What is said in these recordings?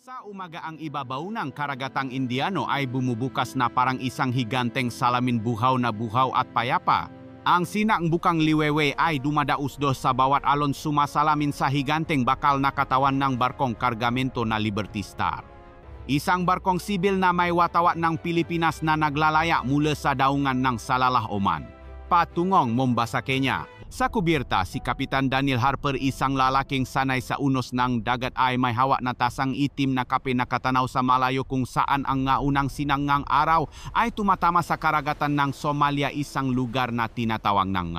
Sa umaga ang ibabaw ng karagatang Indiano ay bumubukas na parang isang higanteng salamin buhaw na buhaw at payapa. Ang sinang bukang liwewe ay dumadausdos sa bawat alon sumasalamin sa higanteng bakal na katawan ng barkong kargamento na Liberty Star. Isang barkong sibil na may watawat ng Pilipinas na naglalaya mula sa daungan ng Salalah, Oman, patungong Mombasa, Kenya. Sa kubirta, si Kapitan Daniel Harper, isang lalaking sanay sa unos ng dagat, ay may hawak na tasang itim na kape na katanaw sa malayo kung saan ang unang sinangang araw ay tumatama sa karagatan ng Somalia, isang lugar na tinatawag ng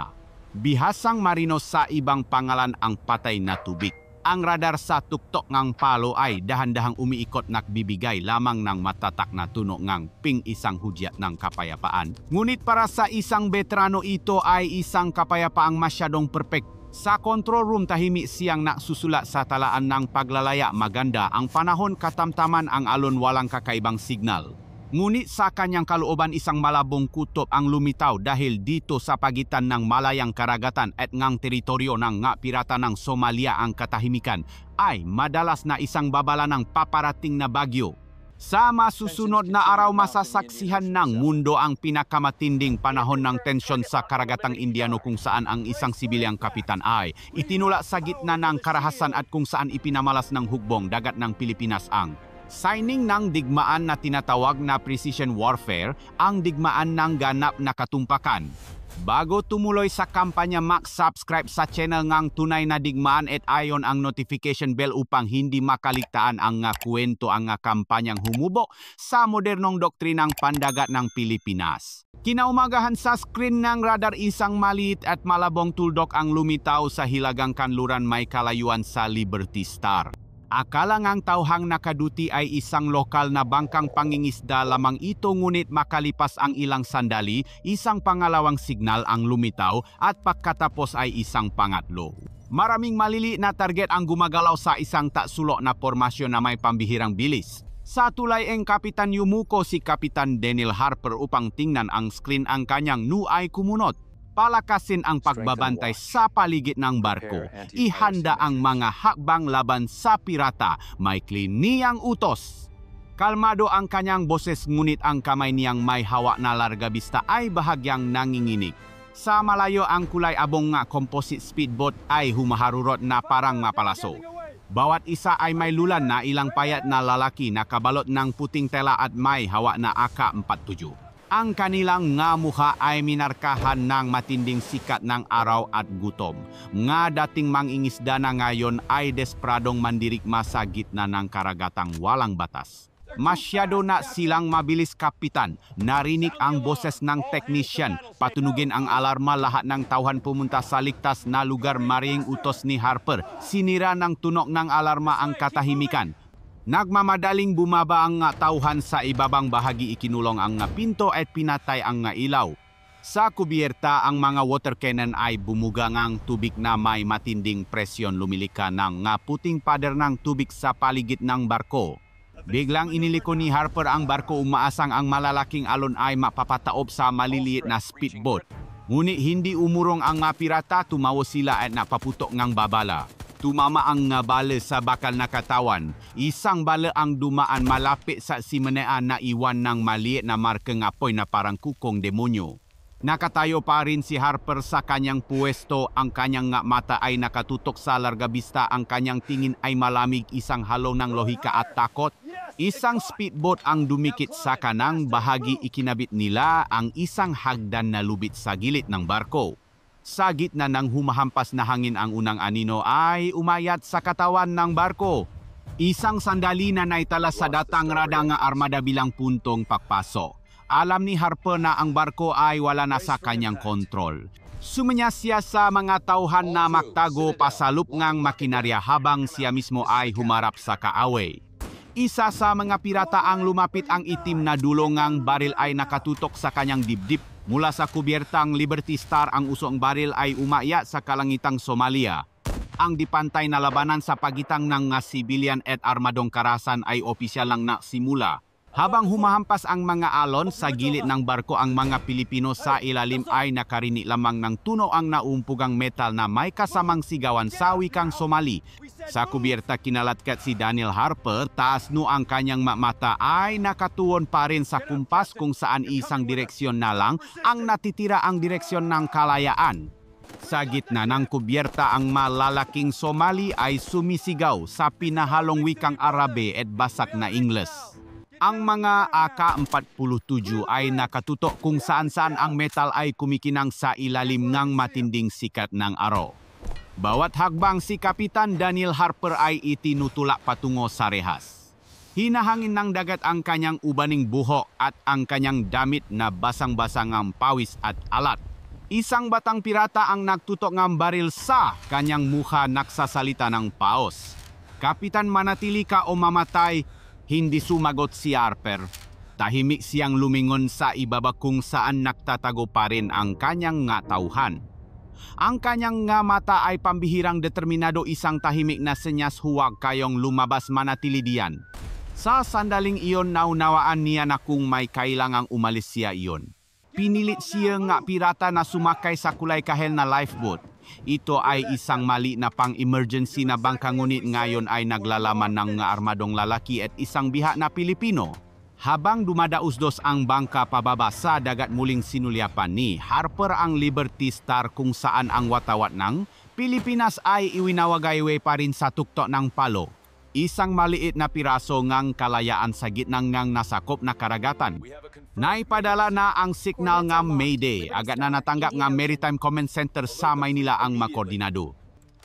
bihasang marino sa ibang pangalan ang patay na tubig. Ang radar sa tuktok ng palo ay dahan-dahang umiikot nagbibigay lamang ng matatak na tunog ng ping, isang hudyat ng kapayapaan. Ngunit para sa isang veterano, ito ay isang kapayapaang masyadong perfect. Sa control room, tahimik siyang nasusulat sa talaan ng paglalaya. Maganda ang panahon, katamtaman ang alon, walang kakaibang signal. Ngunit sa kanyang kalooban, isang malabong kutob ang lumitaw dahil dito sa pagitan ng malayang karagatan at ngang teritoryo ng pirata ng Somalia, ang katahimikan ay madalas na isang babala ng paparating na bagyo. Sa masusunod na araw, masasaksihan ng mundo ang pinakamatinding panahon ng tensyon sa karagatang Indiano, kung saan ang isang sibilyang kapitan ay itinula sa gitna ng karahasan at kung saan ipinamalas ng hukbong dagat ng Pilipinas ang signing ng digmaan na tinatawag na precision warfare, ang digmaan ng ganap na katumpakan. Bago tumuloy sa kampanya, mag-subscribe sa channel ngang Tunay na Digmaan at ayon ang notification bell upang hindi makaligtaan ang kwento ang kampanyang humubok sa modernong doktrinang pandagat ng Pilipinas. Kinaumagahan, sa screen ng radar, isang maliit at malabong tuldok ang lumitaw sa hilagang kanluran may kalayuan sa Liberty Star. Akala ngang tauhang nakaduti ay isang lokal na bangkang pangingisda lamang ito, ngunit makalipas ang ilang sandali, isang pangalawang signal ang lumitaw at pagkatapos ay isang pangatlo. Maraming maliliit na target ang gumagalaw sa isang taksulok na formasyon na may pambihirang bilis. Sa tulay ang Kapitan yumuko si Kapitan Daniel Harper upang tingnan ang screen. Ang kanyang ay kumunot. Palakasin ang pagbabantay sa paligid ng barko. Ihanda ang mga hakbang laban sa pirata. May niyang utos. Kalmado ang kanyang boses, ngunit ang kamay niyang may hawak na largabista ay bahagyang nanginginig. Sa malayo, ang kulay abong composite speedboat ay humaharurot na parang mapalaso. Bawat isa ay may lulan na ilang payat na lalaki na kabalot ng puting tela at may hawak na AK-47. Ang kanilang mukha ay minarkahan ng matinding sikat ng araw at gutom. Dating mangingisda na ngayon ay despradong mandirigma sa gitna ng karagatang walang batas. Masyado na silang mabilis, Kapitan. Narinig ang boses ng technician. Patunugin ang alarma, lahat ng tauhan pumunta sa ligtas na lugar. Maring utos ni Harper. Sinira ng tunog ng alarma ang katahimikan. Nagmamadaling bumaba ang tauhan sa ibabang bahagi, ikinulong ang pinto at pinatay ang ilaw. Sa kubierta, ang mga water cannon ay bumuga ng tubig na may matinding presyon. Lumilika ng puting pader ng tubig sa paligid ng barko. Biglang iniliko ni Harper ang barko, umaasang ang malalaking alon ay mapapataob sa maliliit na speedboat. Ngunit hindi umurong ang pirata, tumawo sila at napaputok ng babala. Tumama ang bala sa bakal na katawan. Isang bala ang dumaan malapit sa simenea na iwan ng maliit na marka ng apoy na parang kukong demonyo. Nakatayo pa rin si Harper sa kanyang puwesto. Ang kanyang mata ay nakatutok sa largabista. Ang kanyang tingin ay malamig, isang halo ng lohika at takot. Isang speedboat ang dumikit sa kanang bahagi. Ikinabit nila ang isang hagdan na lubit sa gilid ng barko. Sa gitna ng humahampas na hangin, ang unang anino ay umayat sa katawan ng barko. Isang sandali na naitala sa datang radang armada bilang puntong pagpaso. Alam ni Harper na ang barko ay wala na sa kanyang kontrol. Sumenya siya sa mga tauhan na magtago pasalop ngang makinarya habang siya mismo ay humarap sa kaaway. Isa sa mga pirata ang lumapit, ang itim na dulo ng baril ay nakatutok sa kanyang dibdib. Mula sa kubiertang Liberty Star, ang usong baril ay umaya sa kalangitang Somalia. Ang dipantay na labanan sa pagitan ng sibilyan at armadong karahasan ay opisyal lang nasimula. Habang humahampas ang mga alon sa gilid ng barko, ang mga Pilipino sa ilalim ay nakarinig lamang ng tunog ang naumpugang metal na may kasamang sigawan sa wikang Somali. Sa kubierta kinalatkat si Daniel Harper, taas no ang kanyang mata ay nakatuon pa rin sa kumpas kung saan isang direksyon na lang ang natitira, ang direksyon ng kalayaan. Sa gitna ng kubierta, ang malalaking Somali ay sumisigaw sa pinahalong wikang Arabe at basak na Ingles. Ang mga AK-47 ay nakatutok kung saan-saan ang metal ay kumikinang sa ilalim ng matinding sikat ng araw. Bawat hakbang si Kapitan Daniel Harper ay itinutulak patungo sa rehas. Hinahangin ng dagat ang kanyang ubaning buhok at ang kanyang damit na basang-basang ang pawis at alat. Isang batang pirata ang nagtutok ng baril sa kanyang mukha, nagsasalita ng paos. Kapitan, manatili ka o mamatay. Hindi sumagot si Harper. Tahimik siyang lumingon sa ibaba kung saan nagtatago pa rin ang kanyang tauhan. Ang kanyang mata ay pambihirang determinado, isang tahimik na senyas, huwag kayong lumabas, manatili diyan. Sa sandaling iyon, naunawaan niya na kung may kailangang umalis siya iyon. Pinilit siya nga pirata na sumakay sa kulay kahel na lifeboat. Ito ay isang mali na pang-emergency na bangka, ngunit ngayon ay naglalaman ng mga armadong lalaki at isang biha na Pilipino. Habang dumadausdos ang bangka pababa sa dagat, muling sinulyapan ni Harper ang Liberty Star kung saan ang watawat ng Pilipinas ay iwinawagaywe pa rin sa tuktok ng palo. Isang maliit na piraso ngang kalayaan sa gitna ngang nasakop na karagatan. Naipadala na ang signal nga Mayday. Agad na natanggap nga Maritime Command Center sa Maynila ang makoordinado.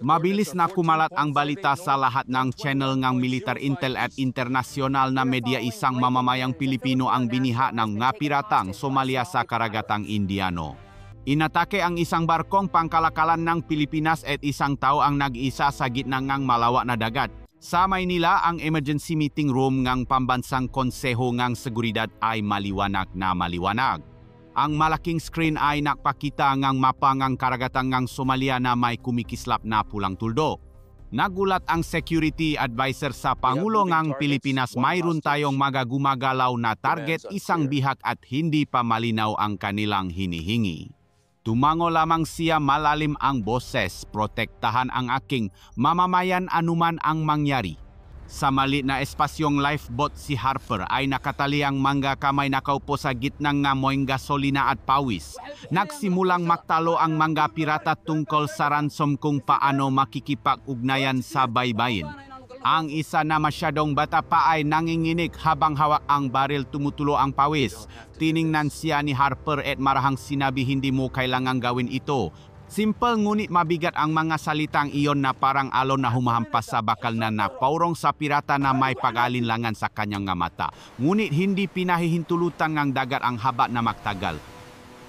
Mabilis na kumalat ang balita sa lahat ng channel ng militar, intel at internasyonal na media. Isang mamamayang Pilipino ang biniha ng nga piratang Somalia sa karagatang Indiano. Inatake ang isang barkong pangkalakalan ng Pilipinas at isang tao ang nag-isa sa gitna ng malawak na dagat. Sa Maynila, ang emergency meeting room ng Pambansang Konseho ng Seguridad ay maliwanag na maliwanag. Ang malaking screen ay nakpakita ng mapa ng karagatan ng Somalia na may kumikislap na pulang tuldok. Nagulat ang security advisor sa Pangulo ng Pilipinas, mayroon tayong mga gumagalaw na target, isang bihag at hindi pa malinaw ang kanilang hinihingi. Tumango lamang siya, malalim ang boses, protektahan ang aking mamamayan anuman ang mangyari. Sa maliit na espasyong lifeboat, si Harper ay nakataliang mga kamay, nakaupo sa gitna ng amoy gasolina at pawis. Nagsimulang magtalo ang mga pirata tungkol sa ransom kung paano makikipag-ugnayan sa baybayin. Ang isa na masyadong bata pa ay nanginginig habang hawak ang baril, tumutulo ang pawis. Tiningnan siya ni Harper at marahang sinabi, hindi mo kailangang gawin ito. Simple ngunit mabigat ang mga salitang iyon na parang alon na humahampas sa bakal na napaurong sa pirata na may pag-alinlangan sa kanyang mata. Ngunit hindi pinahihintulutan ng dagat ang haba na magtagal.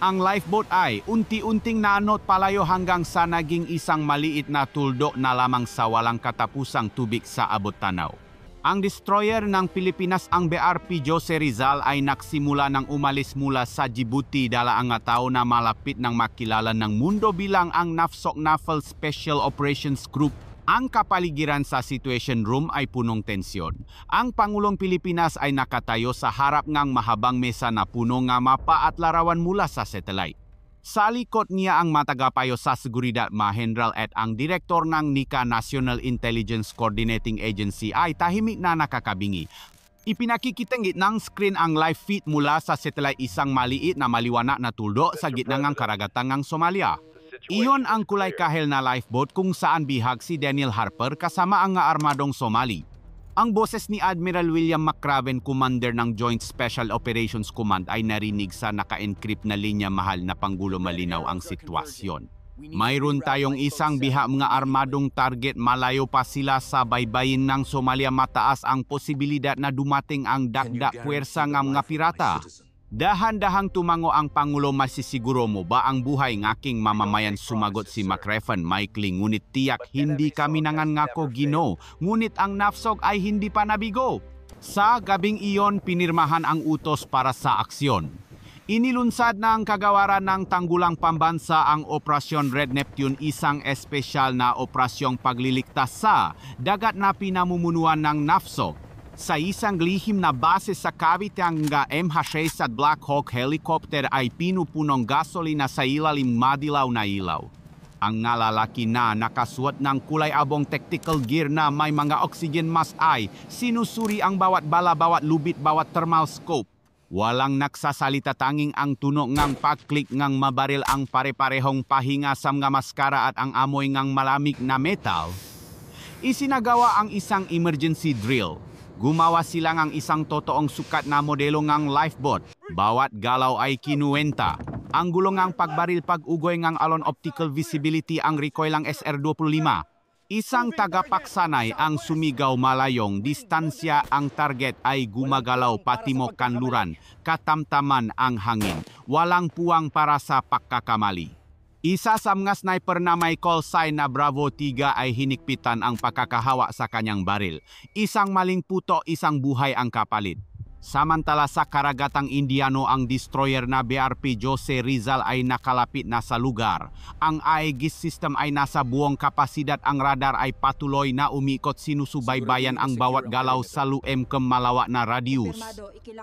Ang lifeboat ay unti-unting naanot palayo hanggang sa naging isang maliit na tuldok na lamang sa walang katapusang tubig sa abot tanaw. Ang destroyer ng Pilipinas, ang BRP Jose Rizal, ay nagsimula ng umalis mula sa Djibouti, dala ang tao na malapit ng makilala ng mundo bilang ang NAFSOC, Naval Special Operations Group. Ang kapaligiran sa situation room ay punong tensyon. Ang Pangulong Pilipinas ay nakatayo sa harap ng mahabang mesa na puno ng mapa at larawan mula sa satellite. Sa likod niya ang matagapayo sa seguridad, Mahendral, at ang direktor ng NICA, National Intelligence Coordinating Agency, ay tahimik na nakakabingi. Ipinakikitang ng screen ang live feed mula sa satellite, isang maliit na maliwanag na tuldok sa gitna ng karagatan ng Somalia. Iyon ang kulay kahel na lifeboat kung saan bihag si Daniel Harper kasama ang armadong Somali. Ang boses ni Admiral William McRaven, commander ng Joint Special Operations Command, ay narinig sa naka-encrypt na linya. Mahal na Pangulo, malinaw ang sitwasyon. Mayroon tayong isang biha mga armadong target, malayo pa sila sa baybayin ng Somalia. Mataas ang posibilidad na dumating ang dagdag puwersa ng mga pirata. Dahan-dahang tumango ang Pangulo, masisiguro mo ba ang buhay ng aking mamamayan? Sumagot si McRaven, maikling ngunit tiyak, hindi kami nangangako, Ginoo. Ngunit ang NAFSOC ay hindi pa nabigo. Sa gabing iyon, pinirmahan ang utos para sa aksyon. Inilunsad ng kagawaran ng Tanggulang Pambansa ang Operasyon Red Neptune, isang espesyal na operasyong pagliligtas sa dagat na pinamumunuan ng NAFSOC. Sa isang lihim na base sa Cavite ang MH6 at Black Hawk helicopter ay pinupunong gasolina sa ilalim madilaw na ilaw. Ang lalaki na nakasuot ng kulay abong tactical gear na may mga oxygen mask ay sinusuri ang bawat bala, bawat lubid, bawat thermal scope. Walang nagsasalita, tanging ang tunog ngang pagklik ngang mabaril ang pare-parehong pahinga sa mga maskara at ang amoy ngang malamig na metal. Isinagawa ang isang emergency drill. Gumawa sila ng isang totoong sukat na modelo ng lifeboat. Bawat galaw ay kinuwenta. Ang gulong ng pagbaril pag-ugoy ng alon optical visibility ang recoil ng SR-25. Isang tagapaksanay ang sumigaw malayong distansya, ang target ay gumagalaw patimok kanluran, katamtaman ang hangin. Walang puwang para sa pagkakamali. Isa sa mga sniper na may call sign na Bravo 3 ay hinikpitan ang pagkakahawa sa kanyang baril. Isang maling puto, isang buhay ang kapalit. Samantala sa karagatang Indiano, ang destroyer na BRP Jose Rizal ay nakalapit na sa lugar. Ang Aegis system ay nasa buong kapasidad, ang radar ay patuloy na umikot, sinusubaybayan ang bawat galaw sa luem malawa na radius.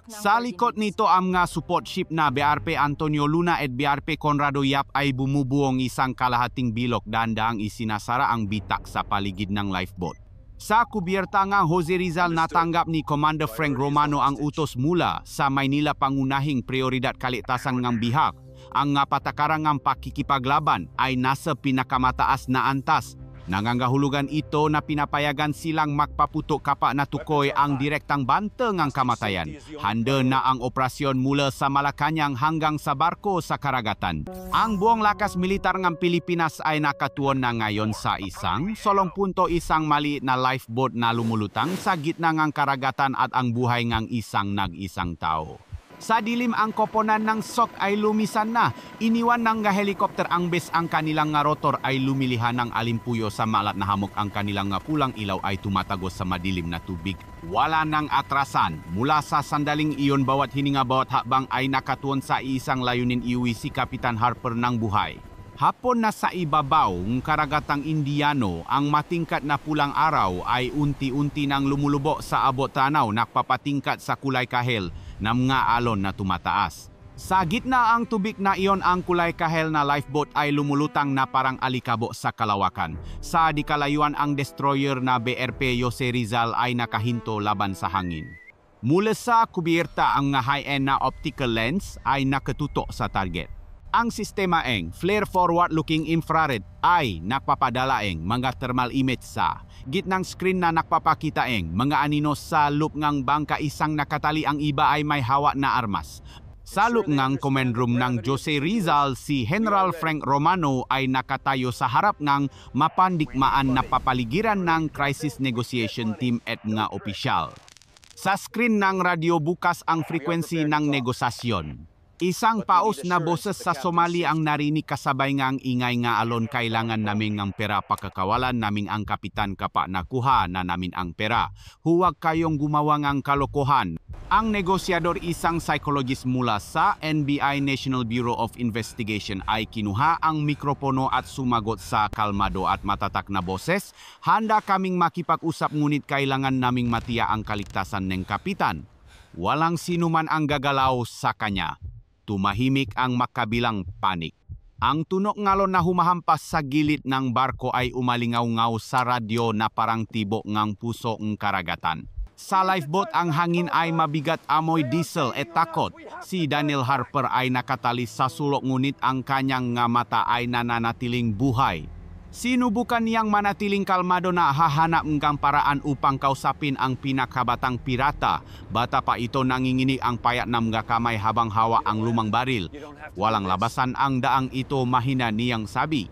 Sa likod nito ang mga support ship na BRP Antonio Luna at BRP Conrado Yap ay bumubuong isang kalahating bilok, dahan-dahang isinasara ang bitak sa paligid ng lifeboat. Sa kubierta ng Jose Rizal, natanggap ni Commander Frank Romano ang utos mula sa Maynila pangunahing prioridad kaligtasan ng bihag. Ang patakaran ng pakikipaglaban ay nasa pinakamataas na antas. Nangangahulugan ito na pinapayagan silang magpaputok kapa na tukoy ang direktang banta ng kamatayan. Handa na ang operasyon mula sa Malacanang hanggang sa barko sa karagatan. Ang buong lakas militar ng Pilipinas ay nakatuon na ngayon sa isang 30 maliit na lifeboat na lumulutang sa gitna ng karagatan at ang buhay ng isang nag-isang tao. Sa dilim ang koponan ng SOC ay lumisan na. Iniwan ng helicopter ang bes, ang kanilang rotor ay lumilihan ng alimpuyo sa malat na hamok, ang kanilang pulang ilaw ay tumatagos sa madilim na tubig. Wala nang atrasan. Mula sa sandaling iyon, bawat hininga, bawat hakbang ay nakatuon sa isang layunin, iuwi si Kapitan Harper ng buhay. Hapon na sa ibabaw ng karagatang Indiano, ang matingkat na pulang araw ay unti-unti nang lumulubo sa abot tanaw, nakpapatingkat sa kulay kahel na mga alon na tumataas. Sa gitna ang tubig na iyon, ang kulay kahel na lifeboat ay lumulutang na parang alikabo sa kalawakan. Sa di kalayuan, ang destroyer na BRP Jose Rizal ay nakahinto laban sa hangin. Mula sa kubierta, ang high-end na optical lens ay nakatutok sa target. Ang sistema flare forward-looking infrared ay nakpapadalaeng mga thermal image sa gitnang screen na nakpapakita mga anino sa loob ng bangka. Isang nakatali, ang iba ay may hawak na armas. Sa loob ng command room ng Jose Rizal, si General Frank Romano ay nakatayo sa harap ng mapandikmaan na papaligiran ng crisis negotiation team at mga opisyal. Sa screen ng radyo, bukas ang frequency ng negosasyon. Isang paus na boses sa Somali ang narinig, kasabay ng ingay nga alon, kailangan namin ng pera, pakakawalan namin ang kapitan kapa nakuha na namin ang pera. Huwag kayong gumawa ng kalokohan. Ang negosyador, isang psychologist mula sa NBI National Bureau of Investigation, ay kinuha ang mikropono at sumagot sa kalmado at matatak na boses. Handa kaming makipag-usap, ngunit kailangan naming matiya ang kaligtasan ng kapitan. Walang sinuman ang gagalaw sa kanya. Tumahimik ang makabilang panik. Ang tunok ngalon na humahampas sa gilid ng barko ay umalingaw-ngaw sa radyo na parang tibok ng puso ng karagatan. Sa lifeboat, ang hangin ay mabigat, amoy diesel at takot. Si Daniel Harper ay nakatali sa sulok, ngunit ang kanyang mata ay nananatiling buhay. Sinubukan niyang manatiling kalmado na hahanap ng paraan upang kausapin ang pinakabatang pirata. Bata pa ito, nanginginig ang payat ng mga kamay habang hawa ang lumang baril. Walang labasan ang daang ito, mahina niyang sabi.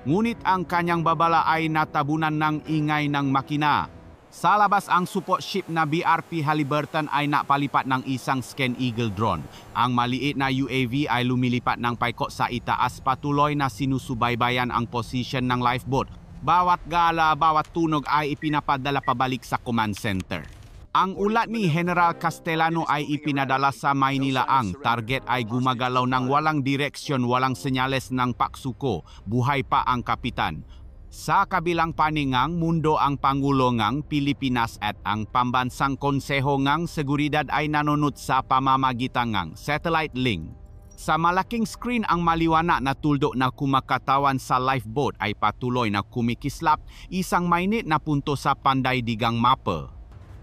Ngunit ang kanyang babala ay natabunan ng ingay ng makina. Sa labas, ang support ship na BRP Haliburton ay napalipat ng isang Scan Eagle drone. Ang maliit na UAV ay lumilipat ng paikot sa itaas, patuloy na sinusubaybayan ang position ng lifeboat. Bawat gala, bawat tunog ay ipinapadala pabalik sa command center. Ang ulat ni General Castellano ay ipinadala sa Maynila. Ang target ay gumagalaw ng walang direksyon, walang senyales ng paksuko. Buhay pa ang kapitan. Sa kabilang paningang mundo ang Pangulo ngang Pilipinas at ang Pambansang Konseho ngang Seguridad ay nanunot sa pamamagitan ngang satellite link. Sa malaking screen ang maliwanag na tuldok na kumakatawan sa lifeboat ay patuloy na kumikislap isang mainit na punto sa panday digang mapa.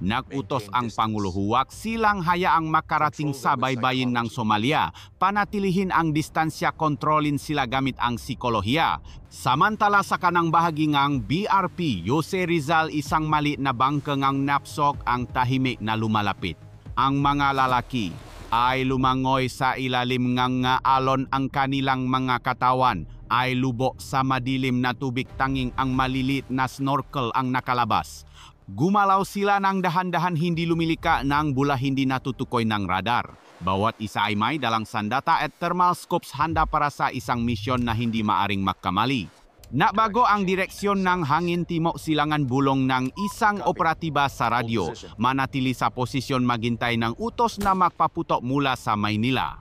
Nagutos ang Pangulo huwag silang hayaang makarating sa baybayin ng Somalia, panatilihin ang distansya, kontrolin sila gamit ang psikolohiya. Samantala sa kanang bahagi ngang BRP, Jose Rizal isang maliit na bangka ngang napsok ang tahimik na lumalapit. Ang mga lalaki ay lumangoy sa ilalim ngang alon, ang kanilang mga katawan ay lubok sa madilim na tubig, tanging ang malilit na snorkel ang nakalabas. Gumalaw sila ng dahan-dahan, hindi lumilika ng bula, hindi natutukoy ng radar. Bawat isa ay may dalang sandata at thermal scopes handa para sa isang misyon na hindi maaring magkamali. Nabago ang direksyon ng hangin timok silangan bulong ng isang operatiba sa radyo. Manatili sa posisyon, maghintay ng utos na magpaputok mula sa Maynila.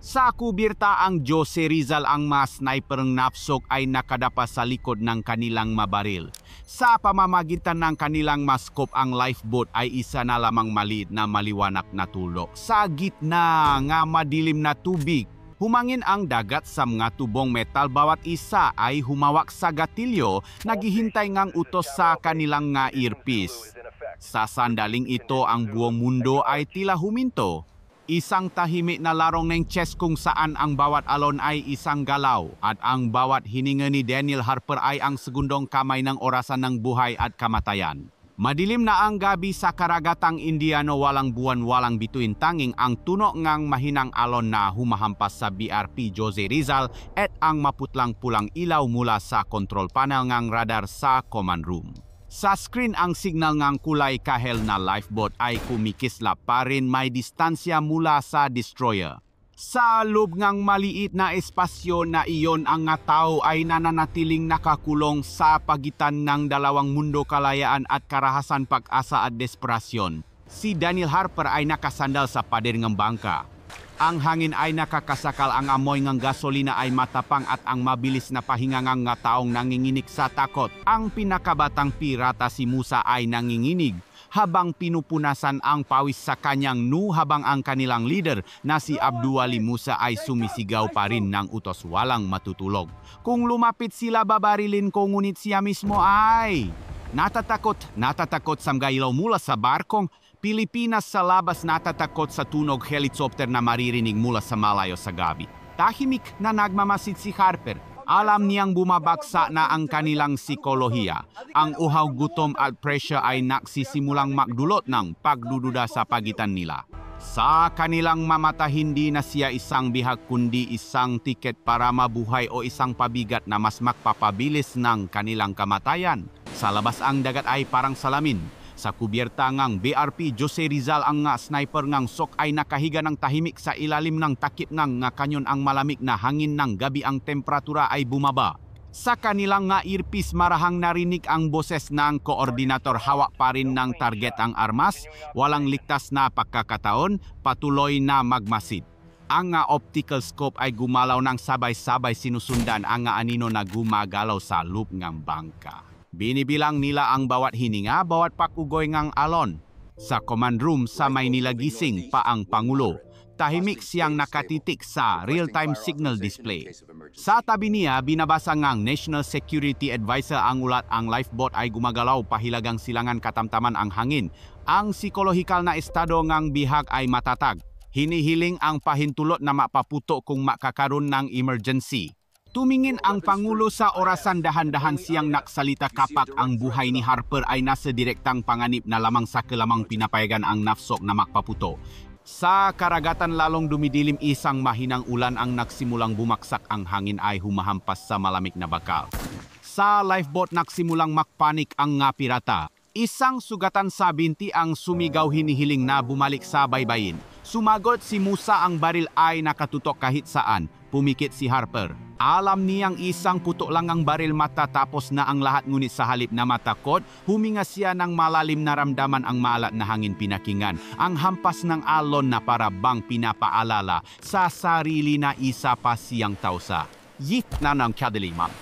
Sa kubirta ang Jose Rizal, ang mga sniperng napsok ay nakadapa sa likod ng kanilang mabaril. Sa pamamagitan ng kanilang maskop, ang lifeboat ay isa na lamang maliit na maliwanag na tulok. Sa gitna nga madilim na tubig, humangin ang dagat sa mga tubong metal. Bawat isa ay humawak sa gatilyo, naghihintay ngang utos sa kanilang nga earpiece. Sa sandaling ito, ang buong mundo ay tila huminto. Isang tahimik na larong ng chess kung saan ang bawat alon ay isang galaw at ang bawat hininga ni Daniel Harper ay ang segundong kamay ng orasan ng buhay at kamatayan. Madilim na ang gabi sa karagatang Indiano, walang buwan, walang bituin, tanging ang tunok ngang mahinang alon na humahampas sa BRP Jose Rizal at ang maputlang-pulang ilaw mula sa control panel ngang radar sa command room. Sa screen ang signal ngang kulay kahel na lifeboat ay kumikislap pa rin, may distansya mula sa destroyer. Sa loob ngang maliit na espasyo na iyon, ang nga tao ay nananatiling nakakulong sa pagitan ng dalawang mundo, kalayaan at karahasan, pag-asa at desperasyon. Si Daniel Harper ay nakasandal sa pader ng bangka. Ang hangin ay nakakasakal, ang amoy ng gasolina ay matapang at ang mabilis na pahinga ng nga taong nanginginig sa takot. Ang pinakabatang pirata si Musa ay nanginginig habang pinupunasan ang pawis sa kanyang noo, habang ang kanilang leader na si Abduwali Musa ay sumisigaw pa rin ng utos, walang matutulog. Kung lumapit sila babarilin ko, ngunit siya mismo ay natatakot sa gailaw mula sa barkong Pilipinas. Sa labas, natatakot sa tunog helicopter na maririnig mula sa malayo sa gabi. Tahimik na nagmamasid si Harper. Alam niyang bumabagsak na ang kanilang psikolohiya. Ang uhaw, gutom at pressure ay nagsisimulang magdulot ng pagdududa sa pagitan nila. Sa kanilang mamata, hindi na siya isang bihag kundi isang tiket para mabuhay o isang pabigat na mas magpapabilis ng kanilang kamatayan. Sa labas, ang dagat ay parang salamin. Sa kubierta ngang BRP Jose Rizal, ang nga sniper ngang sok ay nakahiga ng tahimik sa ilalim ng takip ng nga kanyon. Ang malamig na hangin ng gabi, ang temperatura ay bumaba. Sa kanilang nga earpiece, marahang narinig ang boses ng koordinator. Hawak pa rin ng target ang armas, walang ligtas na pagkakataon, patuloy na magmasid. Ang nga optical scope ay gumalaw ng sabay-sabay, sinusundan ang nga anino na gumagalaw sa loop ngang bangka. Binibilang nila ang bawat hininga, bawat pakugoy ngang alon. Sa command room sa Maynila, gising pa ang Pangulo. Tahimik siyang nakatitik sa real-time signal display. Sa tabi niya, binabasa ngang National Security Advisor ang ulat. Ang lifeboat ay gumagalaw, pahilagang silangan, katamtaman ang hangin. Ang psikolohikal na estado ngang bihag ay matatag. Hinihiling ang pahintulot na mapaputo kung makakaroon ng emergency. Tumingin ang Pangulo sa orasan, dahan-dahan siyang naksalita kapag ang buhay ni Harper ay nasa direktang panganib na lamang sa kalamang pinapayagan ang nafsok na makpaputo. Sa karagatan, lalong dumidilim, isang mahinang ulan ang nagsimulang bumaksak, ang hangin ay humahampas sa malamig na bakal. Sa lifeboat, nagsimulang makpanik ang nga pirata. Isang sugatan sa binti ang sumigaw, hinihiling na bumalik sa baybayin. Sumagot si Musa, ang baril ay nakatutok kahit saan. Pumikit si Harper. Alam niyang isang putok lang ang baril, matatapos na ang lahat, ngunit sa halip na matakot, huminga siya ng malalim, naramdaman ang maalat na hangin, pinakingan ang hampas ng alon na para bang pinapaalala sa sarili na isa pa siyang tausa. Yit na ng kadiliman.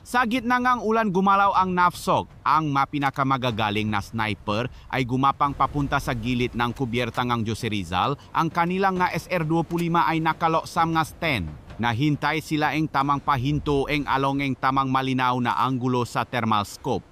Sa gitna ngang ulan gumalaw ang nafsok. Ang mapinakamagagaling na sniper ay gumapang papunta sa gilid ng kubyerta ng Jose Rizal. Ang kanilang nga SR-25 ay nakalo sa mga stand. Nahintay sila ang tamang pahinto ang along ang tamang malinaw na anggulo sa thermal scope.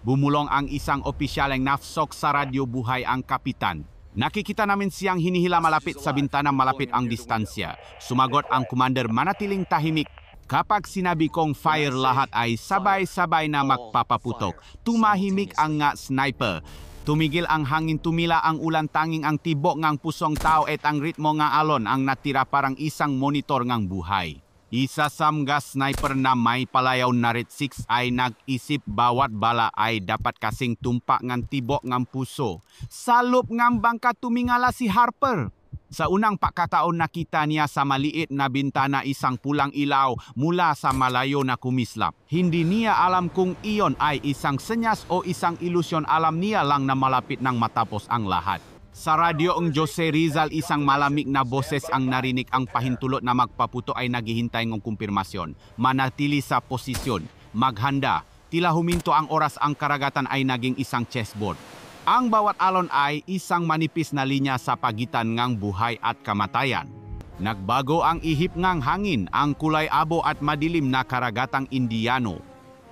Bumulong ang isang opisyal ng nafsok sa radyo buhay ang kapitan. Nakikita namin siyang hinihila malapit sa bintana malapit ang distansya. Sumagot ang commander manatiling tahimik. Kapag sinabi kong fire lahat ay sabay-sabay na magpapaputok. Tumahimik ang nga sniper. Tumigil ang hangin, tumila ang ulan, tanging ang tibok ngang pusong tao at ang ritmo nga alon ang natira parang isang monitor ngang buhay. Isa sa mga sniper na may palayaw na Red 6 ay nag-isip bawat bala ay dapat kasing tumpak ngang tibok ngang puso. Salop ngang bangka tumingala si Harper. Sa unang pagkataon nakita niya sa maliit na bintana isang pulang ilaw mula sa malayo na kumislap. Hindi niya alam kung iyon ay isang senyas o isang ilusyon, alam niya lang na malapit nang matapos ang lahat. Sa radyo ang Jose Rizal isang malamig na boses ang narinig, ang pahintulot na magpaputo ay naghihintay ng kumpirmasyon. Manatili sa posisyon, maghanda, tila huminto ang oras, ang karagatan ay naging isang chessboard. Ang bawat alon ay isang manipis na linya sa pagitan ngang buhay at kamatayan. Nagbago ang ihip ngang hangin, ang kulay abo at madilim na karagatang Indiano.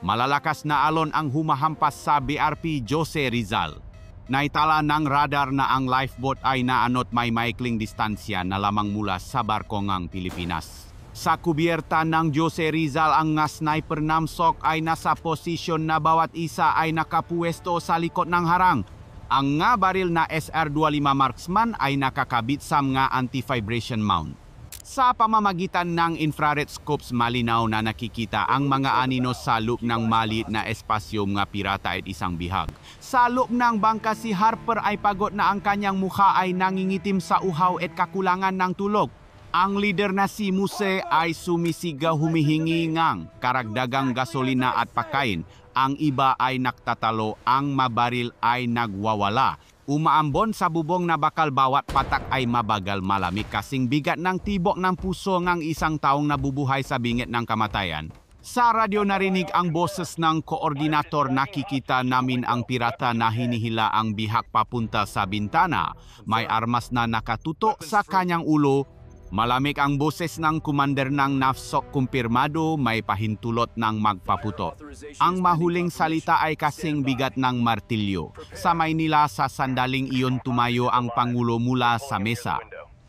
Malalakas na alon ang humahampas sa BRP Jose Rizal. Naitala ng radar na ang lifeboat ay naanot may maikling distansya na lamang mula sa barko ngang Pilipinas. Sa kubyerta ng Jose Rizal ang nga sniper namsok ay nasa posisyon na bawat isa ay nakapuesto sa likod ng harang. Ang nga baril na SR-25 Marksman ay nakakabit sa mga anti-vibration mount. Sa pamamagitan ng infrared scopes malinaw na nakikita ang mga anino sa loob ng maliit na espasyo mga pirata at isang bihag. Sa loob ng bangka si Harper ay pagod na, ang kanyang mukha ay nangingitim sa uhaw at kakulangan ng tulog. Ang leader na si Muse ay sumisigaw humihingi ngang karagdagang gasolina at pagkain. Ang iba ay naktatalo, ang mabaril ay nagwawala. Umaambon sa bubong na bakal bawat patak ay mabagal malamig kasing bigat ng tibok ng puso ng isang taong nabubuhay sa bingit ng kamatayan. Sa radyo narinig ang boses ng koordinator, nakikita namin ang pirata na hinihila ang bihag papunta sa bintana. May armas na nakatutok sa kanyang ulo. Malamig ang boses ng commander ng nafsok, kumpirmado may pahintulot ng magpaputo. Ang mahuling salita ay kasing bigat ng martilyo. Sa Maynila sa sandaling iyon tumayo ang Pangulo mula sa mesa.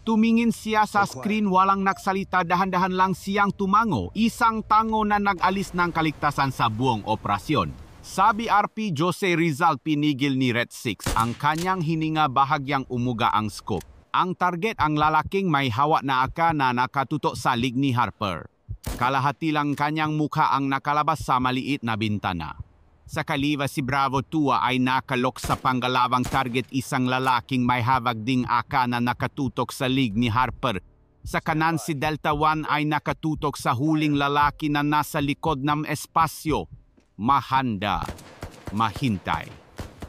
Tumingin siya sa screen, walang nagsalita, dahan-dahan lang siyang tumango. Isang tango na nag-alis ng kaligtasan sa buong operasyon. Sa BRP Jose Rizal pinigil ni Red 6 ang kanyang hininga, bahagyang umuga ang scope. Ang target ang lalaking may hawak na AK na nakatutok sa lig ni Harper. Kalahati lang kanyang mukha ang nakalabas sa maliit na bintana. Sa kaliwa si Bravo 2 ay nakalok sa panggalawang target, isang lalaking may hawak ding AK na nakatutok sa lig ni Harper. Sa kanan si Delta 1 ay nakatutok sa huling lalaki na nasa likod ng espasyo. Mahanda, mahintay.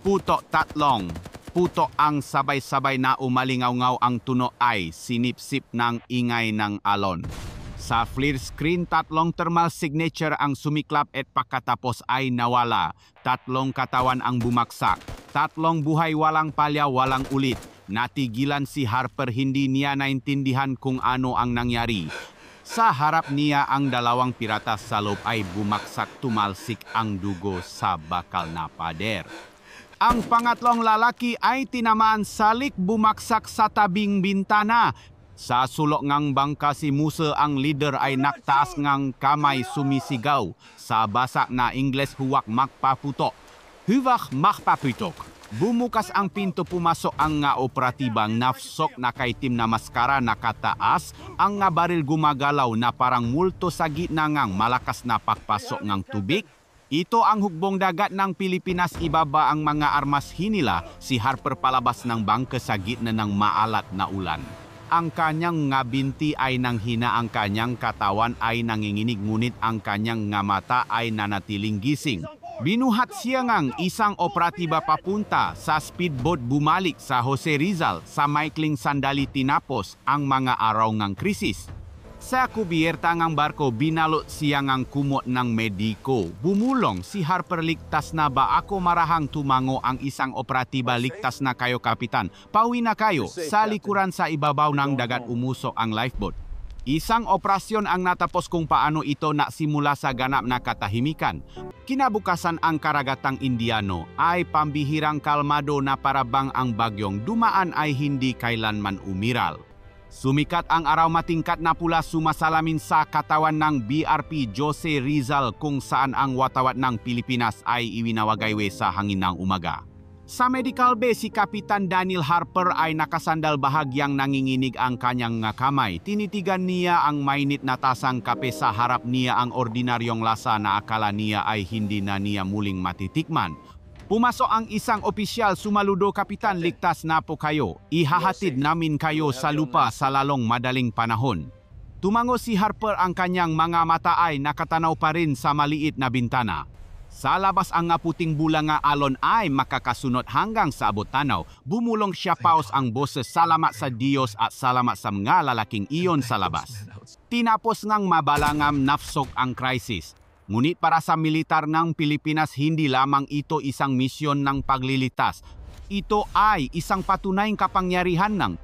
Puto tatlong. Puto ang sabay-sabay na umalingaw-ngaw, ang tuno ay sinipsip ng ingay ng alon. Sa flare screen, tatlong thermal signature ang sumiklap at pagkatapos ay nawala. Tatlong katawan ang bumaksak. Tatlong buhay, walang palya, walang ulit. Natigilan si Harper, hindi niya naintindihan kung ano ang nangyari. Sa harap niya ang dalawang pirata, sa loob ay bumaksak, tumalsik ang dugo sa bakal na pader. Ang pangatlong lalaki ay tinamaan salik, bumaksak sa tabing bintana. Sa sulok ngang bangka si Muse, ang leader ay naktaas ngang kamay, sumisigaw. Sa basak na Ingles, huwag magpaputok. Huwag magpaputok. Bumukas ang pinto, pumasok ang nga operatibang nafsok na kaitim na maskara nakataas. Ang nga baril gumagalaw na parang multo sa gitna ngang malakas na pagpasok ngang tubig. Ito ang hukbong dagat ng Pilipinas, ibaba ang mga armas, hinila si Harper palabas ng bangka sa gitna ng maalat na ulan. Ang kanyang nga binti ay nanghina, ang kanyang katawan ay nanginginig, ngunit ang kanyang nga mata ay nanatiling gising. Binuhat siya ngang isang operatiba papunta sa speedboat, bumalik sa Jose Rizal. Sa maikling sandali tinapos ang mga araw ngang krisis. Sa kubierta ng barko, binalot siya ng kumot ng mediko. Bumulong si Harper, ligtas na ba ako? Marahang tumango ang isang operatiba, ligtas na kayo kapitan. Pauwi na kayo. Sa likuran sa ibabaw ng dagat umusok ang lifeboat. Isang operasyon ang natapos kung paano ito nasimula sa ganap na katahimikan. Kinabukasan ang karagatang Indiano ay pambihirang kalmado na parabang ang bagyong dumaan ay hindi kailanman umiral. Sumikat ang araw, matingkat na pula sumasalamin sa katawan ng BRP Jose Rizal kung saan ang watawat ng Pilipinas ay iwinawagaywe sa hangin ng umaga. Sa medical bay, si Kapitan Daniel Harper ay nakasandal, bahagyang nanginginig ang kanyang kamay. Tinitigan niya ang mainit na tasang kape, sa harap niya ang ordinaryong lasa na akala niya ay hindi na niya muling matitikman. Pumasok ang isang opisyal, sumaludo, Kapitan, ligtas na po kayo. Ihahatid namin kayo sa lupa sa lalong madaling panahon. Tumango si Harper, ang kanyang mga mata ay nakatanaw pa rin sa maliit na bintana. Sa labas ang puting bulanga alon ay makakasunod hanggang sa abot tanaw. Bumulong siya, paus ang boses, salamat sa Diyos at salamat sa mga lalaking iyon sa labas. Tinapos ngang mabalangam nafsok ang krisis. Ngunit para sa militar ng Pilipinas, hindi lamang ito isang misyon ng paglilitas. Ito ay isang patunayang kapangyarihan ng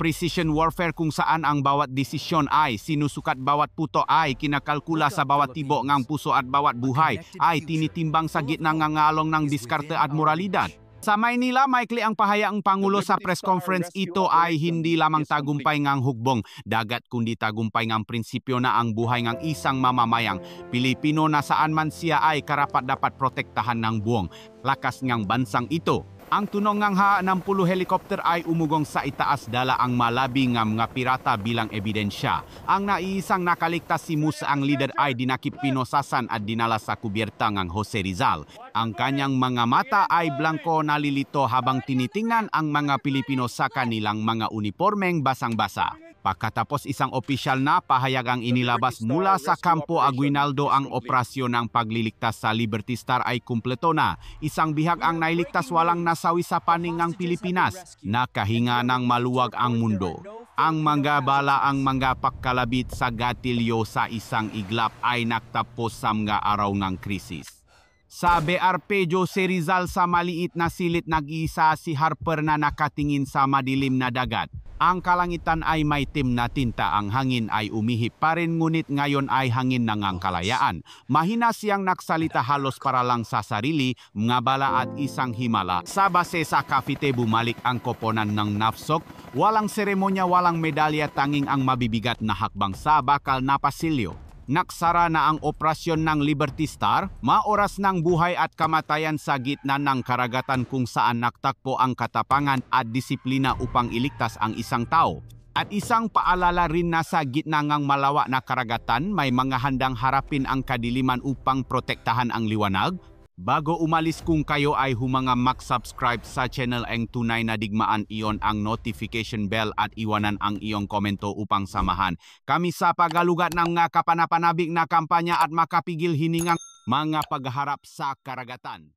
precision warfare kung saan ang bawat desisyon ay sinusukat, bawat puto ay kinakalkula, sa bawat tibo ng puso at bawat buhay ay tinitimbang sa gitna ng ngalong ng diskarte at moralidad. Sa Maynila, maikli ang pahayaang Pangulo sa press conference. Ito ay hindi lamang tagumpay ngang hukbong dagat, kundi tagumpay ngang prinsipyo na ang buhay ng isang mamamayang Pilipino na saan man siya ay karapat dapat protektahan ng buong lakas ngang bansang ito. Ang tunong ngang Ha-60 helicopter ay umugong sa itaas, dala ang malabi ng mga pirata bilang ebidensya. Ang naiisang nakaligtas, si Musa ang leader, ay dinakip, pinosasan at dinala sa kubierta ng Jose Rizal. Ang kanyang mga mata ay blanko, nalilito habang tinitingnan ang mga Pilipino sa kanilang mga unipormeng basang-basa. Pagkatapos isang opisyal na pahayag ang inilabas mula sa Campo Aguinaldo, ang operasyon ng pagliligtas sa Liberty Star ay kumpleto na. Isang bihag ang nailigtas, walang nasawi sa paning ng Pilipinas. Nakahinga ng maluwag ang mundo. Ang mga bala, ang mga pagkalabit sa gatilyo sa isang iglap ay naktapos sa mga araw ng krisis. Sa BRP Jose Rizal, sa maliit na silit, nag-iisa si Harper na nakatingin sa madilim na dagat. Ang kalangitan ay may tim na tinta, ang hangin ay umihip pa rin, ngunit ngayon ay hangin ng ang kalayaan. Mahina siyang nagsalita, halos para lang sa sarili, mga bala at isang himala. Sa base sa Cavite, bumalik ang koponan ng nafsok. Walang seremonya, walang medalya, tanging ang mabibigat na hakbang sa bakal na pasilyo. Naksara na ang operasyon ng Liberty Star, maoras ng buhay at kamatayan sa gitna ng karagatan kung saan naktakpo ang katapangan at disiplina upang iligtas ang isang tao. At isang paalala rin na sa gitna ng malawak na karagatan, may mga handang harapin ang kadiliman upang protektahan ang liwanag. Bago umalis, kung kayo ay humanga mag-subscribe sa channel ang tunay na digmaan, iyon ang notification bell at iwanan ang iyong komento upang samahan kami sa pagalugat ng kapanapanabik na kampanya at makapigil hiningang mga pagharap sa karagatan.